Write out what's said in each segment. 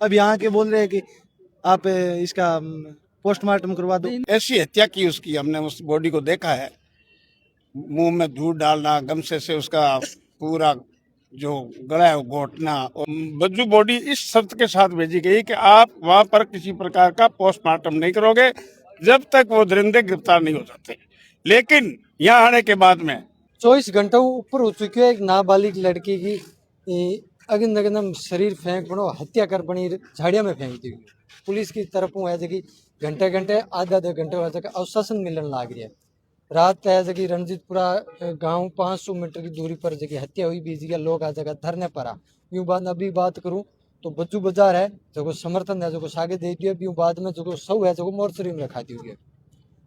अब यहाँ के बोल रहे हैं कि आप इसका पोस्टमार्टम करवा दो। ऐसी हत्या की उसकी, हमने उस बॉडी को देखा है, मुंह में दूध डालना, गमछे से उसका पूरा जो गला है वो घोटना, और बज्जू बॉडी इस शर्त के साथ भेजी गई कि आप वहां पर किसी प्रकार का पोस्टमार्टम नहीं करोगे जब तक वो दरिंदे गिरफ्तार नहीं हो जाते। लेकिन यहाँ आने के बाद में 24 घंटों ऊपर हो चुकी है। एक नाबालिग लड़की की अगन अगनम शरीर फेंक बनो हत्या कर बनी झाड़िया में फेंक दी। पुलिस की तरफ है जगह घंटे घंटे आधा आधा घंटे हो जगह अवशासन मिलन लाग रही है। रात है जगह रणजीतपुरा गांव 500 मीटर की दूरी पर जगह हत्या हुई बीज गया लोग आ जगह धरने पर आ। यूं बात अभी बात करूं तो बज्जू बाजार है जो समर्थन है जो सागे दे दिया। यूं बाद में जो सौ है जो मोर्चरी में रखा दी हुई है।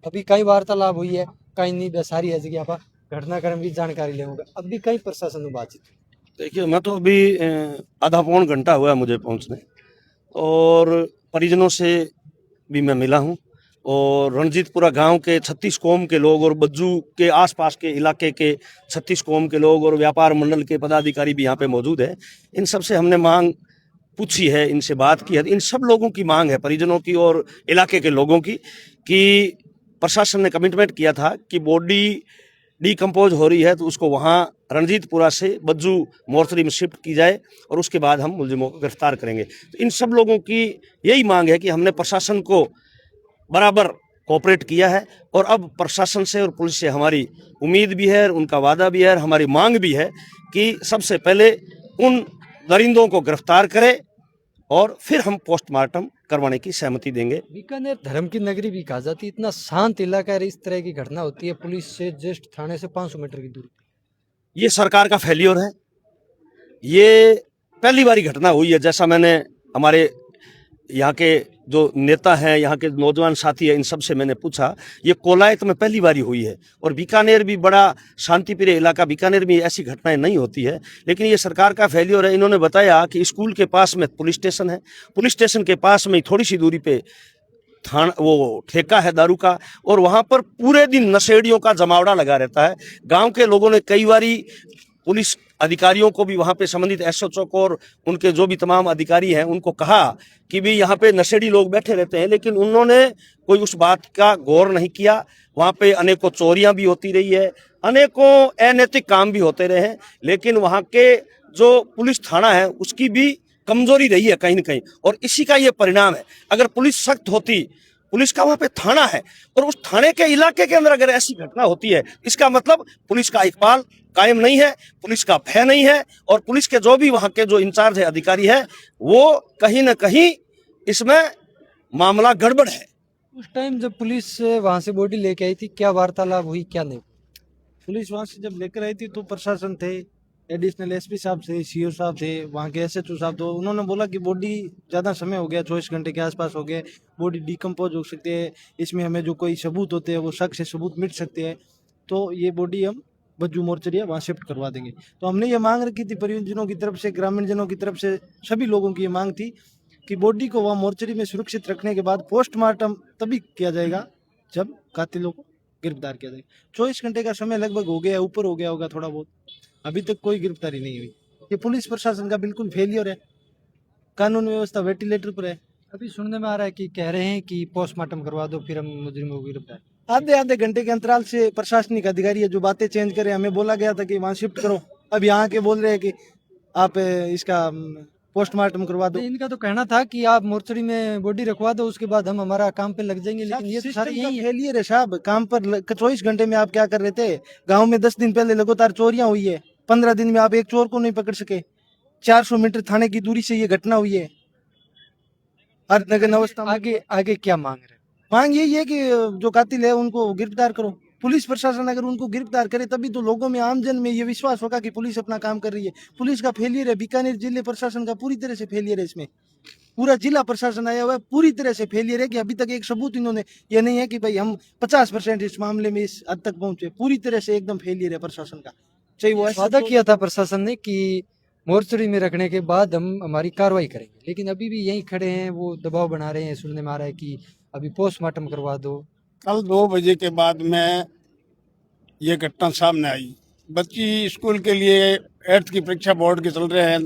अभी कई वार्तालाप हुई है, कई नहीं बेसारी है जगह आप घटनाक्रम की जानकारी लेंगे। अभी कई प्रशासन में बातचीत। देखिए, मैं तो अभी आधा पौन घंटा हुआ मुझे पहुंचने, और परिजनों से भी मैं मिला हूं, और रणजीतपुरा गांव के 36 कौम के लोग और बज्जू के आसपास के इलाके के 36 कौम के लोग और व्यापार मंडल के पदाधिकारी भी यहाँ पे मौजूद है। इन सब से हमने मांग पूछी है, इनसे बात की है। इन सब लोगों की मांग है, परिजनों की और इलाके के लोगों की, कि प्रशासन ने कमिटमेंट किया था कि बॉडी डिकम्पोज हो रही है तो उसको वहाँ रणजीतपुरा से बज्जू मोर्चरी में शिफ्ट की जाए, और उसके बाद हम मुलजिमों को गिरफ्तार करेंगे। तो इन सब लोगों की यही मांग है कि हमने प्रशासन को बराबर कोऑपरेट किया है, और अब प्रशासन से और पुलिस से हमारी उम्मीद भी है, उनका वादा भी है, और हमारी मांग भी है कि सबसे पहले उन दरिंदों को गिरफ्तार करें और फिर हम पोस्टमार्टम करवाने की सहमति देंगे। बीकानेर धर्म की नगरी भी कहा जाती है, इतना शांत इलाका है, इस तरह की घटना होती है पुलिस से जस्ट थाने से 500 मीटर की दूरी। ये सरकार का फेल्योर है। ये पहली बारी घटना हुई है, जैसा मैंने हमारे यहाँ के जो नेता हैं, यहाँ के नौजवान साथी हैं, इन सब से मैंने पूछा, ये कोलायत में पहली बारी हुई है। और बीकानेर भी बड़ा शांतिप्रिय इलाका, बीकानेर में ऐसी घटनाएं नहीं होती है, लेकिन ये सरकार का फेल्योर है। इन्होंने बताया कि स्कूल के पास में पुलिस स्टेशन है, पुलिस स्टेशन के पास में थोड़ी सी दूरी पे वो ठेका है दारू का, और वहाँ पर पूरे दिन नशेड़ियों का जमावड़ा लगा रहता है। गाँव के लोगों ने कई बारी पुलिस अधिकारियों को भी, वहाँ पे संबंधित एसएचओ को और उनके जो भी तमाम अधिकारी हैं उनको कहा कि भी यहाँ पे नशेड़ी लोग बैठे रहते हैं, लेकिन उन्होंने कोई उस बात का गौर नहीं किया। वहाँ पे अनेकों चोरियां भी होती रही है, अनेकों अनैतिक काम भी होते रहे हैं, लेकिन वहाँ के जो पुलिस थाना है उसकी भी कमजोरी रही है कहीं न कहीं, और इसी का ये परिणाम है। अगर पुलिस सख्त होती, पुलिस का वहाँ पे थाना है, और उस थाने के इलाके के अंदर अगर ऐसी घटना होती है, इसका मतलब पुलिस का इकबाल कायम नहीं है, पुलिस का भय नहीं है, और पुलिस के जो भी वहाँ के जो इंचार्ज है, अधिकारी है, वो कहीं न कहीं इसमें मामला गड़बड़ है। उस टाइम जब पुलिस वहां से बॉडी लेके आई थी, क्या वार्तालाप हुई क्या नहीं? पुलिस वहां से जब लेकर आई थी तो प्रशासन थे, एडिशनल एसपी साहब थे, सीओ साहब थे, वहाँ के एसएचओ साहब, तो उन्होंने बोला कि बॉडी ज़्यादा समय हो गया, 24 घंटे के आसपास हो गए, बॉडी डिकम्पोज हो सकती है, इसमें हमें जो कोई सबूत होते हैं वो शक से सबूत मिट सकते हैं, तो ये बॉडी हम बज्जू मोर्चरी वहाँ शिफ्ट करवा देंगे। तो हमने ये मांग रखी थी परिजनों की तरफ से, ग्रामीण जनों की तरफ से, सभी लोगों की ये मांग थी कि बॉडी को वहाँ मोर्चरी में सुरक्षित रखने के बाद पोस्टमार्टम तभी किया जाएगा जब कातिलों को गिरफ्तार किया जाएगा। 24 घंटे का समय लगभग हो गया, ऊपर हो गया होगा थोड़ा बहुत, अभी तक कोई गिरफ्तारी नहीं हुई। ये पुलिस प्रशासन का बिल्कुल फेलियर है, कानून व्यवस्था वेंटिलेटर पर है। अभी सुनने में आ रहा है कि कह रहे हैं कि पोस्टमार्टम करवा दो फिर हम मुजरिमों को गिरफ्तार। आधे आधे घंटे के अंतराल से प्रशासनिक अधिकारी है जो बातें चेंज करे। हमें बोला गया था कि वहाँ शिफ्ट करो, अब यहाँ के बोल रहे हैं कि आप इसका पोस्टमार्टम करवा दो। इनका तो कहना था कि आप मोर्चरी में बॉडी रखवा दो, उसके बाद हम हमारा काम पे लग जाएंगे, लेकिन ये तो सारे यही है। फेलियर है साहब। काम पर 24 घंटे में आप क्या कर रहे थे? गांव में 10 दिन पहले लगातार चोरियां हुई है, 15 दिन में आप एक चोर को नहीं पकड़ सके। 400 मीटर थाने की दूरी से ये घटना हुई है। हर नगर अवस्था में आगे आगे क्या मांग रहे हैं? मांग यही है कि जो कातिल है उनको गिरफ्तार करो। पुलिस प्रशासन अगर उनको गिरफ्तार करे तभी तो लोगों में, आमजन में ये विश्वास होगा कि पुलिस अपना काम कर रही है। पुलिस का फेलियर है, बीकानेर जिले प्रशासन का पूरी तरह से फेलियर है। इसमें पूरा जिला प्रशासन आया हुआ है, पूरी तरह से फेलियर है कि अभी तक एक सबूत इन्होंने, ये नहीं है कि भाई हम 50% इस मामले में इस हद तक पहुंचे। पूरी तरह से एकदम फेलियर है प्रशासन का। चाहे वो वादा किया था प्रशासन ने कि मोर्चरी में रखने के बाद हम हमारी कार्रवाई करेंगे, लेकिन अभी भी यहीं खड़े हैं, वो दबाव बना रहे हैं। सुनने में आ रहा है कि अभी पोस्टमार्टम करवा दो। कल 2 बजे के बाद में ये घटना सामने आई। बच्ची स्कूल के लिए 8th की परीक्षा बोर्ड के चल रहे हैं,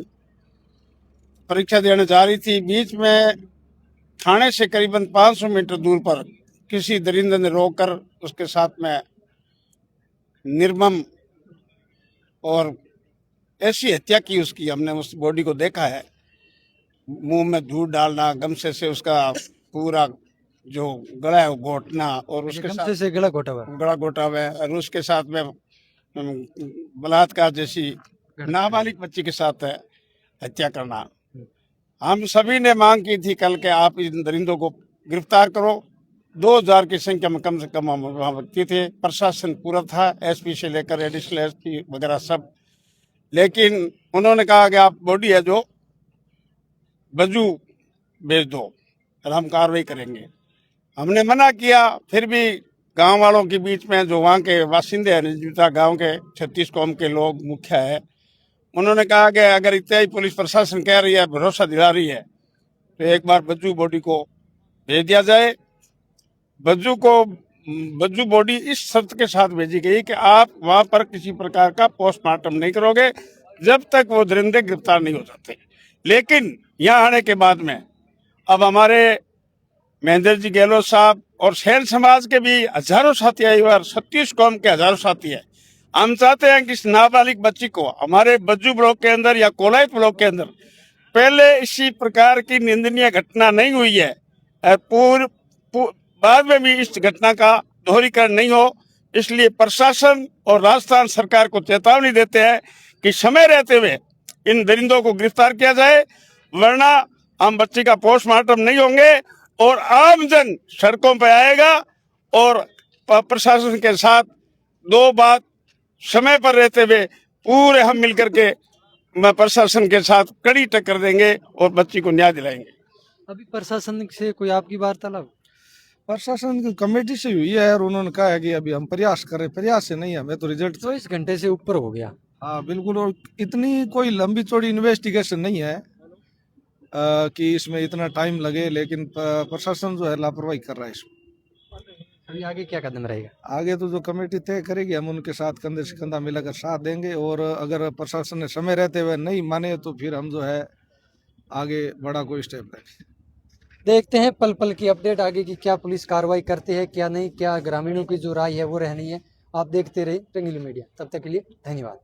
परीक्षा देने जा रही थी। बीच में थाने से करीबन 500 मीटर दूर पर किसी दरिंदे ने रोककर उसके साथ में निर्मम और ऐसी हत्या की उसकी। हमने उस बॉडी को देखा है, मुंह में दूध डालना, गमछे से उसका पूरा जो गला है वो घोटना, और उसके साथ गमछे से गला घोटा हुआ है। गला घोटा हुआ है, और उसके साथ में बलात्कार जैसी नाबालिग बच्ची के साथ है हत्या करना। हम सभी ने मांग की थी कल के आप इन दरिंदों को गिरफ्तार करो। 2000 की संख्या में कम से कम हम वहाँ व्यक्ति थे, प्रशासन पूरा था, एसपी से लेकर एडिशनल एसपी वगैरह सब। लेकिन उन्होंने कहा कि आप बॉडी है जो बजू भेज दो और हम कार्रवाई करेंगे। हमने मना किया, फिर भी गांव वालों के बीच में जो वहाँ के बासिंदे हैं, निजता गांव के 36 कौम के लोग मुखिया है, उन्होंने कहा कि अगर इतना ही पुलिस प्रशासन कह रही है, भरोसा दिला रही है, तो एक बार बज्जू बॉडी को भेज दिया जाए। बज्जू बॉडी इस शर्त के साथ भेजी गई कि आप वहां पर किसी प्रकार का पोस्टमार्टम नहीं करोगे जब तक वो दरिंदे गिरफ्तार नहीं हो जाते। लेकिन यहाँ आने के बाद में अब हमारे महेंद्र जी गहलोत साहब और सैन समाज के भी हजारों साथी आए हुए, 36 कौम के हजारों साथी है। हम चाहते हैं कि इस नाबालिग बच्ची को हमारे बज्जू ब्लॉक के अंदर या कोलायत ब्लॉक के अंदर पहले इसी प्रकार की निंदनीय घटना नहीं हुई है, बाद में भी इस घटना का दोहरीकरण नहीं हो। इसलिए प्रशासन और राजस्थान सरकार को चेतावनी देते हैं कि समय रहते हुए इन दरिंदों को गिरफ्तार किया जाए, वरना हम बच्ची का पोस्टमार्टम नहीं होंगे और आमजन सड़कों पर आएगा। और प्रशासन के साथ दो बात समय पर रहते हुए पूरे हम मिलकर के प्रशासन के साथ कड़ी टक्कर देंगे और बच्ची को न्याय दिलाएंगे। अभी प्रशासन से कोई आपकी वार्तालाप? प्रशासन की कमेटी से हुई है और उन्होंने कहा है कि अभी हम प्रयास कर रहे, प्रयास से नहीं, हमें तो रिजल्ट 24 घंटे से ऊपर हो गया। हाँ बिल्कुल, और इतनी कोई लंबी चौड़ी इन्वेस्टिगेशन नहीं है कि इसमें इतना टाइम लगे, लेकिन प्रशासन जो है लापरवाही कर रहा है इसमें। अभी आगे क्या कदम रहेगा? आगे तो जो कमेटी तय करेगी हम उनके साथ कंधे से कंधा मिलाकर साथ देंगे, और अगर प्रशासन ने समय रहते हुए नहीं माने तो फिर हम जो है आगे बड़ा कोई स्टेप लेंगे। देखते हैं पल पल की अपडेट आगे की, क्या पुलिस कार्रवाई करती है क्या नहीं, क्या ग्रामीणों की जो राय है वो रहनी है। आप देखते रहिए रंगीली मीडिया, तब तक के लिए धन्यवाद।